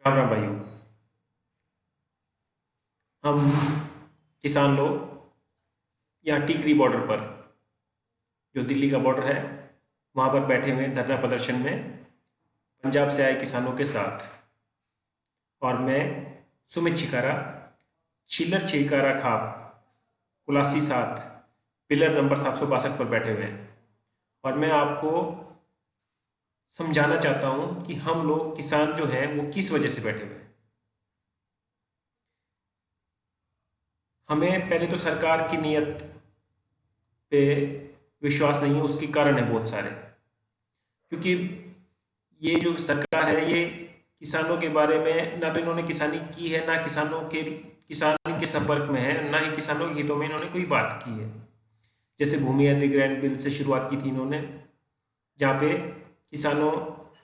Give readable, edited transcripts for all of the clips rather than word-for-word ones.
राम राम भाइयों। हम किसान लोग यहाँ टिकरी बॉर्डर पर, जो दिल्ली का बॉर्डर है, वहाँ पर बैठे हुए हैं धरना प्रदर्शन में पंजाब से आए किसानों के साथ। और मैं सुमित छिकारा, छिल्लर छिकारा खाप, कुलासी 7, पिलर नंबर 762 पर बैठे हुए हैं। और मैं आपको समझाना चाहता हूँ कि हम लोग किसान जो हैं वो किस वजह से बैठे हुए हैं। हमें पहले तो सरकार की नीयत पे विश्वास नहीं है, उसके कारण है बहुत सारे। क्योंकि ये जो सरकार है, ये किसानों के बारे में ना तो इन्होंने किसानी की है, ना किसान के संपर्क में है, ना ही किसानों के हितों में इन्होंने कोई बात की है। जैसे भूमि अधिग्रहण बिल से शुरुआत की थी इन्होंने, जहाँ पे किसानों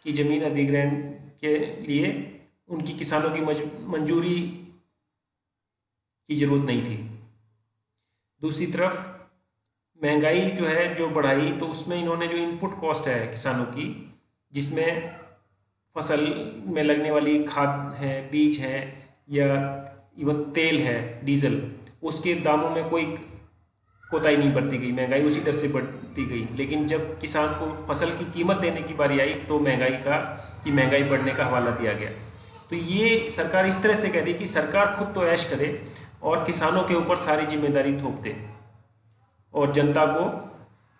की जमीन अधिग्रहण के लिए उनकी किसानों की मंजूरी की जरूरत नहीं थी। दूसरी तरफ महंगाई जो है जो बढ़ाई, तो उसमें इन्होंने जो इनपुट कॉस्ट है किसानों की, जिसमें फसल में लगने वाली खाद है, बीज है, या इवन तेल है, डीजल, उसके दामों में कोई कोताही नहीं बरती गई, महंगाई उसी तरह से बढ़ती गई। लेकिन जब किसान को फसल की कीमत देने की बारी आई तो महंगाई बढ़ने का हवाला दिया गया। तो ये सरकार इस तरह से कह रही कि सरकार खुद तो ऐश करे और किसानों के ऊपर सारी जिम्मेदारी थोप दे, और जनता को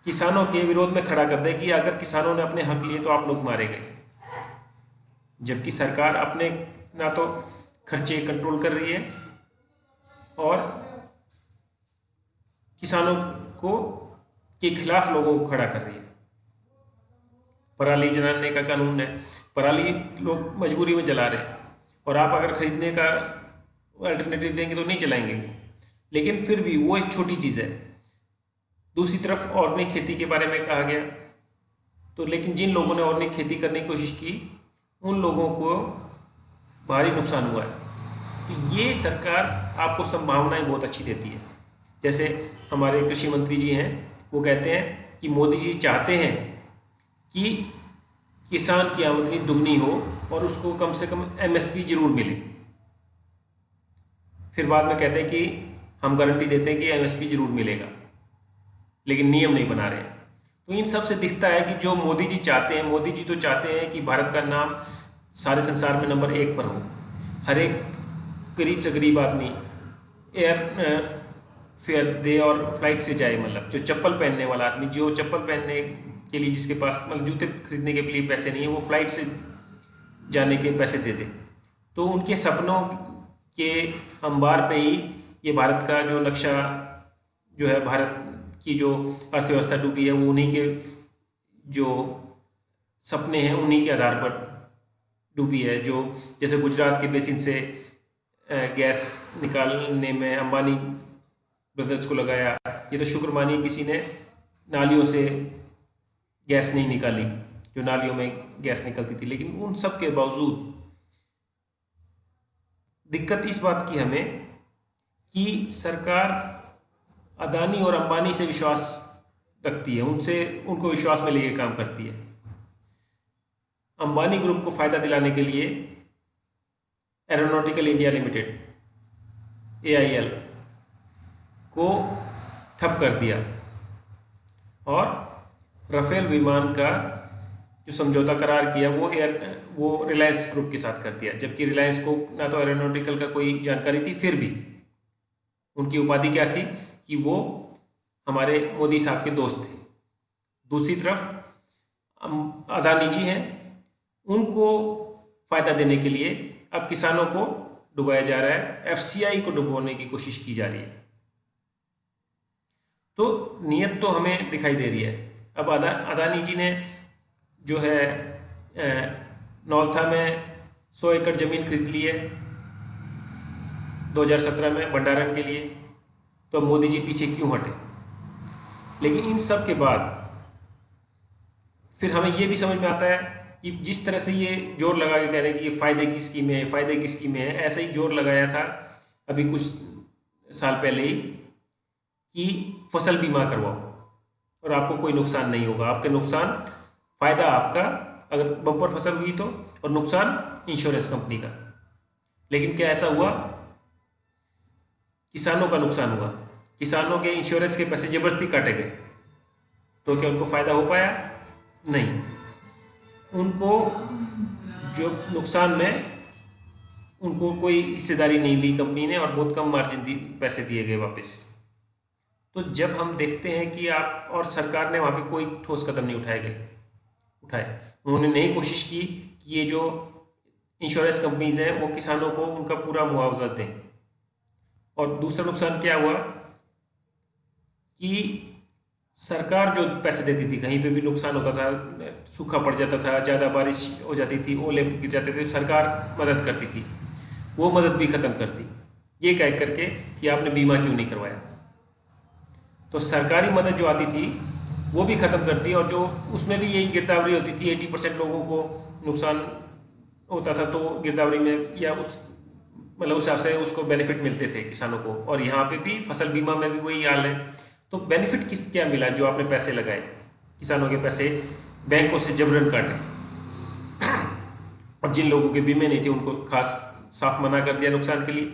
किसानों के विरोध में खड़ा कर दे कि अगर किसानों ने अपने हक लिए तो आप लोग मारे गए। जबकि सरकार अपने ना तो खर्चे कंट्रोल कर रही है और किसानों को के खिलाफ लोगों को खड़ा कर रही है। पराली जलाने का कानून है, पराली लोग मजबूरी में जला रहे हैं, और आप अगर खरीदने का अल्टरनेटिव देंगे तो नहीं जलाएंगे वो, लेकिन फिर भी वो एक छोटी चीज़ है। दूसरी तरफ ऑर्गेनिक खेती के बारे में कहा गया, तो लेकिन जिन लोगों ने ऑर्गेनिक खेती करने की कोशिश की उन लोगों को भारी नुकसान हुआ है। तो ये सरकार आपको संभावनाएं बहुत अच्छी देती है। जैसे हमारे कृषि मंत्री जी हैं, वो कहते हैं कि मोदी जी चाहते हैं कि किसान की आमदनी दुगनी हो और उसको कम से कम एमएसपी जरूर मिले। फिर बाद में कहते हैं कि हम गारंटी देते हैं कि एमएसपी जरूर मिलेगा, लेकिन नियम नहीं बना रहे हैं। तो इन सब से दिखता है कि जो मोदी जी चाहते हैं, मोदी जी तो चाहते हैं कि भारत का नाम सारे संसार में नंबर 1 पर हो। हर एक गरीब से गरीब आदमी एयर फेयर दे और फ्लाइट से जाए, मतलब जो चप्पल पहनने वाला आदमी, जो चप्पल पहनने के लिए जिसके पास मतलब जूते खरीदने के लिए पैसे नहीं है, वो फ्लाइट से जाने के पैसे दे दे। तो उनके सपनों के अंबार पे ही ये भारत का जो नक्शा जो है, भारत की जो अर्थव्यवस्था डूबी है, वो उन्हीं के जो सपने हैं उन्हीं के आधार पर डूबी है। जो जैसे गुजरात के बेसिन से गैस निकालने में अंबानी ब्रदर्स को लगाया, ये तो शुक्र मानिए किसी ने नालियों से गैस नहीं निकाली, जो नालियों में गैस निकलती थी। लेकिन उन सब के बावजूद दिक्कत इस बात की हमें कि सरकार अदानी और अंबानी से विश्वास रखती है, उनको विश्वास में लेके काम करती है। अंबानी ग्रुप को फायदा दिलाने के लिए एरोनॉटिकल इंडिया लिमिटेड AIL को ठप कर दिया, और राफेल विमान का जो समझौता करार किया वो रिलायंस ग्रुप के साथ कर दिया। जबकि रिलायंस को ना तो एरोनॉटिकल का कोई जानकारी थी, फिर भी उनकी उपाधि क्या थी कि वो हमारे मोदी साहब के दोस्त थे। दूसरी तरफ अदानी जी हैं, उनको फायदा देने के लिए अब किसानों को डुबाया जा रहा है, FCI को डुबोने की कोशिश की जा रही है। तो नीयत तो हमें दिखाई दे रही है। अब अदानी जी ने जो है नौलथा में 100 एकड़ जमीन खरीद ली है 2017 में भंडारण के लिए, तो मोदी जी पीछे क्यों हटे? लेकिन इन सब के बाद फिर हमें ये भी समझ में आता है कि जिस तरह से ये जोर लगा के कह रहे हैं कि ये फायदे की स्कीमें है, फायदे की स्कीमें है, ऐसे ही जोर लगाया था अभी कुछ साल पहले ही कि फसल बीमा करवाओ और आपको कोई नुकसान नहीं होगा। आपके फायदा आपका अगर बम्पर फसल हुई तो, और नुकसान इंश्योरेंस कंपनी का। लेकिन क्या ऐसा हुआ? किसानों का नुकसान हुआ, किसानों के इंश्योरेंस के पैसे जबरदस्ती काटे गए। तो क्या उनको फायदा हो पाया? नहीं। उनको जो नुकसान में उनको कोई हिस्सेदारी नहीं ली कंपनी ने, और बहुत कम मार्जिन पैसे दिए गए वापस। तो जब हम देखते हैं कि आप और सरकार ने वहाँ पे कोई ठोस कदम नहीं उठाए, उन्होंने नहीं कोशिश की कि ये जो इंश्योरेंस कंपनीज हैं वो किसानों को उनका पूरा मुआवजा दें। और दूसरा नुकसान क्या हुआ कि सरकार जो पैसे देती थी, कहीं पे भी नुकसान होता था, सूखा पड़ जाता था, ज़्यादा बारिश हो जाती थी, ओले गिर जाते थे, सरकार मदद करती थी, वो मदद भी ख़त्म कर दी, ये कह करके कि आपने बीमा क्यों नहीं करवाया। तो सरकारी मदद जो आती थी वो भी ख़त्म कर दी, और जो उसमें भी यही गिरदावरी होती थी, 80% लोगों को नुकसान होता था, तो गिरदावरी में या उस मतलब उस हिसाब से उसको बेनिफिट मिलते थे किसानों को। और यहाँ पे भी फसल बीमा में भी वही हाल है। तो बेनिफिट क्या मिला? जो आपने पैसे लगाए, किसानों के पैसे बैंकों से जबरन काटे, और जिन लोगों के बीमे नहीं थे उनको खास साफ मना कर दिया नुकसान के लिए।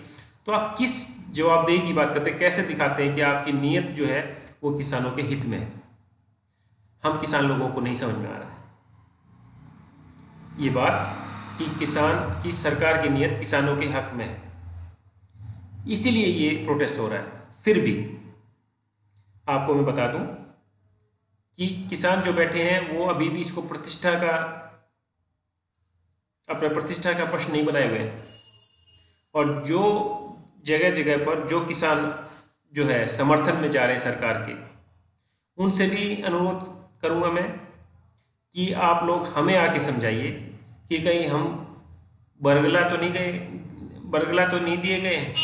तो आप किस जवाबदेही की बात करते हैं? कैसे दिखाते हैं कि आपकी नीयत जो है वो किसानों के हित में है? हम किसान लोगों को नहीं समझ में आ रहा है ये बात कि किसान की सरकार की नीयत किसानों के हक में है, इसीलिए ये प्रोटेस्ट हो रहा है। फिर भी आपको मैं बता दूं कि किसान जो बैठे हैं वो अभी भी इसको अपना प्रतिष्ठा का प्रश्न नहीं बनाए हुए हैं। और जो जगह जगह पर जो किसान जो है समर्थन में जा रहे हैं सरकार के, उनसे भी अनुरोध करूंगा मैं कि आप लोग हमें आके समझाइए कि कहीं हम बरगला तो नहीं दिए गए।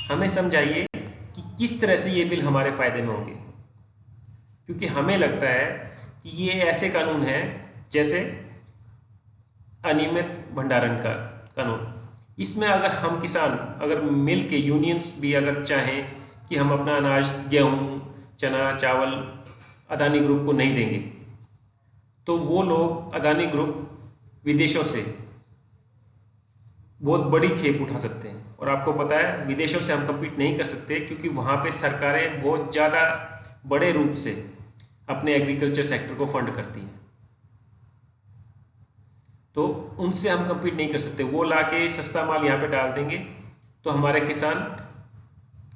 हमें समझाइए कि किस तरह से ये बिल हमारे फायदे में होंगे, क्योंकि हमें लगता है कि ये ऐसे कानून हैं जैसे अनियमित भंडारण का कानून। इसमें अगर हम किसान अगर मिल के यूनियंस भी अगर चाहें कि हम अपना अनाज, गेहूँ, चना, चावल अदानी ग्रुप को नहीं देंगे, तो वो लोग अदानी ग्रुप विदेशों से बहुत बड़ी खेप उठा सकते हैं। और आपको पता है विदेशों से हम कम्पीट नहीं कर सकते, क्योंकि वहाँ पे सरकारें बहुत ज़्यादा बड़े रूप से अपने एग्रीकल्चर सेक्टर को फंड करती हैं। तो उनसे हम कम्पीट नहीं कर सकते। वो लाके सस्ता माल यहाँ पे डाल देंगे तो हमारे किसान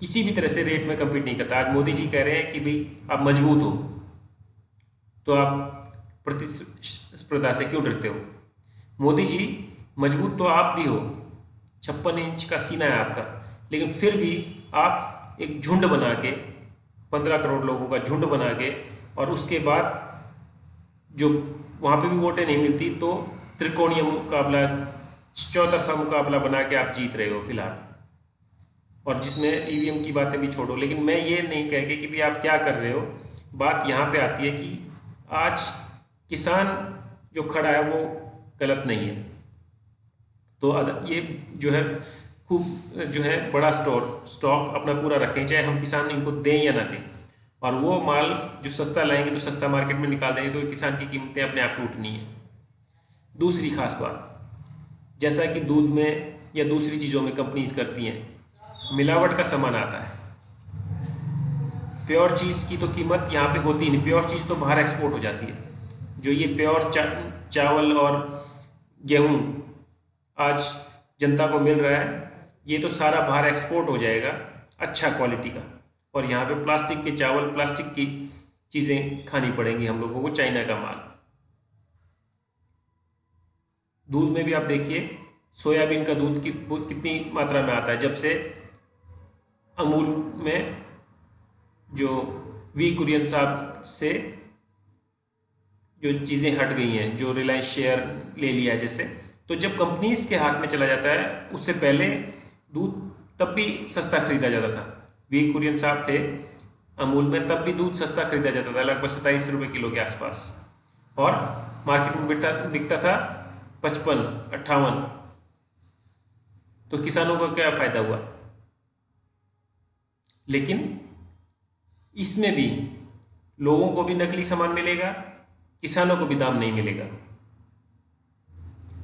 किसी भी तरह से रेट में कम्पीट नहीं करता। आज मोदी जी कह रहे हैं कि भाई आप मजबूत हो तो आप प्रतिस्पर्धा से क्यों डरते हो? मोदी जी मजबूत तो आप भी हो, 56 इंच का सीना है आपका, लेकिन फिर भी आप एक झुंड बना के, 15 करोड़ लोगों का झुंड बना के, और उसके बाद जो वहाँ पे भी वोटें नहीं मिलती तो त्रिकोणीय मुकाबला, चौतरफा मुकाबला बना के आप जीत रहे हो फिलहाल। और जिसमें ईवीएम की बातें भी छोड़ो, लेकिन मैं ये नहीं कह के कि भी आप क्या कर रहे हो। बात यहाँ पे आती है कि आज किसान जो खड़ा है वो गलत नहीं है। तो ये जो है खूब जो है बड़ा स्टॉक अपना पूरा रखें, चाहे हम किसान इनको दें या ना दें। और वो माल जो सस्ता लाएंगे तो सस्ता मार्केट में निकाल देंगे, तो किसान की कीमतें अपने आप टूटनी है। दूसरी खास बात, जैसा कि दूध में या दूसरी चीज़ों में कंपनीज करती हैं, मिलावट का सामान आता है। प्योर चीज़ की तो कीमत यहाँ पे होती नहीं, प्योर चीज़ तो बाहर एक्सपोर्ट हो जाती है। जो ये प्योर चावल और गेहूँ आज जनता को मिल रहा है, ये तो सारा बाहर एक्सपोर्ट हो जाएगा अच्छा क्वालिटी का, और यहाँ पे प्लास्टिक के चावल, प्लास्टिक की चीज़ें खानी पड़ेंगी हम लोगों को, चाइना का माल। दूध में भी आप देखिए, सोयाबीन का दूध कितनी मात्रा में आता है जब से अमूल में जो वी कुरियन साहब से जो चीज़ें हट गई हैं, जो रिलायंस शेयर ले लिया जैसे, तो जब कंपनीज के हाथ में चला जाता है, उससे पहले दूध तब भी सस्ता खरीदा जाता था। वी कुरियन साहब थे अमूल में, तब भी दूध सस्ता खरीदा जाता था, लगभग 27 रुपये किलो के आसपास, और मार्केट में बिकता था 55-58। तो किसानों को क्या फ़ायदा हुआ? लेकिन इसमें भी लोगों को भी नकली सामान मिलेगा, किसानों को भी दाम नहीं मिलेगा।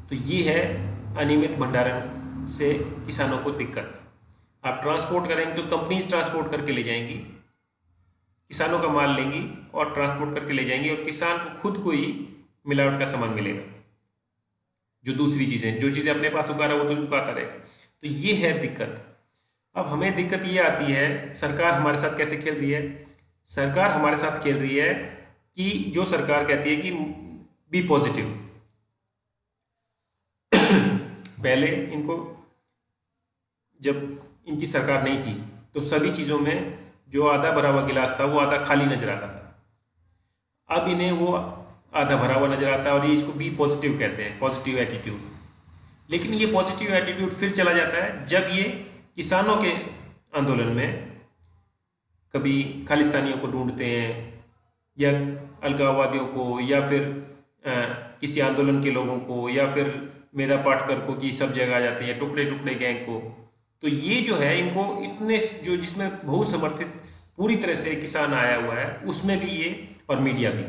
तो ये है अनियमित भंडारण से किसानों को दिक्कत। आप ट्रांसपोर्ट करेंगे तो कंपनीज ट्रांसपोर्ट करके ले जाएंगी, किसानों का माल लेंगी और ट्रांसपोर्ट करके ले जाएंगी, और किसान को खुद को ही मिलावट का सामान मिलेगा। जो दूसरी चीज़ें, जो चीज़ें अपने पास उगा रहा है वो तो उगाता रहेगा। तो ये है दिक्कत। अब हमें दिक्कत ये आती है, सरकार हमारे साथ कैसे खेल रही है। सरकार हमारे साथ खेल रही है कि जो सरकार कहती है कि बी पॉजिटिव। पहले इनको, जब इनकी सरकार नहीं थी तो सभी चीज़ों में जो आधा भरा हुआ गिलास था वो आधा खाली नजर आता था। अब इन्हें वो आधा भरा हुआ नजर आता है और ये इसको बी पॉजिटिव कहते हैं, पॉजिटिव एटीट्यूड। लेकिन ये पॉजिटिव एटीट्यूड फिर चला जाता है जब ये किसानों के आंदोलन में कभी खालिस्तानियों को ढूंढते हैं या अलगाववादियों को या फिर किसी आंदोलन के लोगों को या फिर मेधा पाटकर को, कि सब जगह आ जाते हैं, टुकड़े टुकड़े गैंग को। तो ये जो है इनको इतने जो जिसमें बहुत समर्थित पूरी तरह से किसान आया हुआ है उसमें भी ये, और मीडिया भी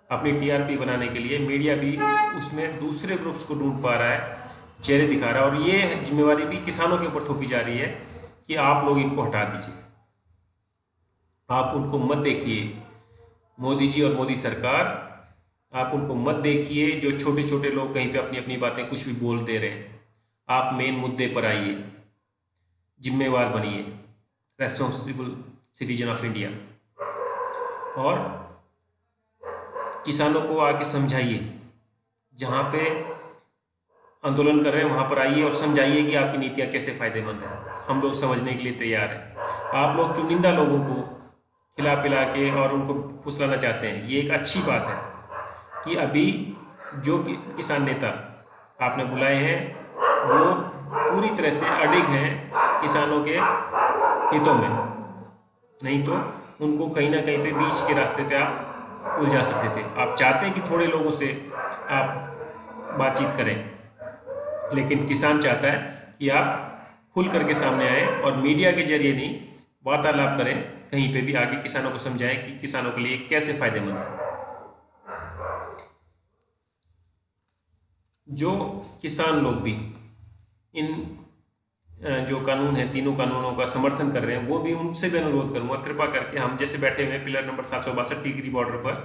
अपनी टीआरपी बनाने के लिए मीडिया भी उसमें दूसरे ग्रुप्स को ढूंढ पा रहा है, चेहरे दिखा रहा है, और ये जिम्मेवारी भी किसानों के ऊपर थोपी जा रही है कि आप लोग इनको हटा दीजिए, आप उनको मत देखिए। मोदी जी और मोदी सरकार, आप उनको मत देखिए जो छोटे छोटे लोग कहीं पे अपनी अपनी बातें कुछ भी बोल दे रहे हैं। आप मेन मुद्दे पर आइए, जिम्मेवार बनिए, रेस्पॉन्सिबल सिटीजन ऑफ इंडिया, और किसानों को आके समझाइए। जहाँ पे आंदोलन कर रहे हैं वहाँ पर आइए और समझाइए कि आपकी नीतियाँ कैसे फ़ायदेमंद हैं। हम लोग समझने के लिए तैयार हैं। आप लोग चुनिंदा लोगों को खिला पिला के और उनको फुसलाना चाहते हैं, ये एक अच्छी बात है कि अभी जो किसान नेता आपने बुलाए हैं वो पूरी तरह से अडिग हैं किसानों के हितों में, नहीं तो उनको कहीं ना कहीं पे बीच के रास्ते पे आप उलझा सकते थे। आप चाहते हैं कि थोड़े लोगों से आप बातचीत करें, लेकिन किसान चाहता है कि आप खुल करके सामने आए और मीडिया के जरिए नहीं, वार्तालाप करें, कहीं पे भी आके किसानों को समझाएं कि किसानों के लिए कैसे फायदेमंद है। जो किसान लोग भी इन जो कानून है, तीनों कानूनों का समर्थन कर रहे हैं, वो भी उनसे भी अनुरोध करूंगा, कृपा करके हम जैसे बैठे हुए पिलर नंबर 762 टिकरी बॉर्डर पर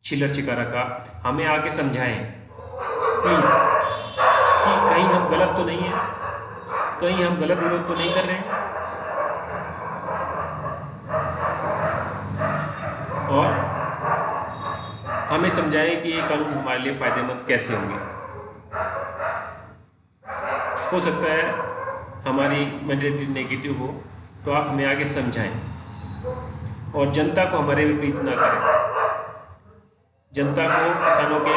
छिलर छिकारा का, हमें आके समझाएं प्लीज़ कि कहीं हम गलत तो नहीं है, कहीं हम गलत विरोध तो नहीं कर रहे हैं, और हमें समझाएं कि ये कानून हमारे लिए फ़ायदेमंद कैसे होंगे। हो सकता है हमारी मेंटालिटी नेगेटिव हो, तो आप हमें आगे समझाएं और जनता को हमारे विपरीत ना करें, जनता को किसानों के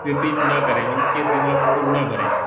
विपरीत ना करें, उनके दिमाग को ना भरें।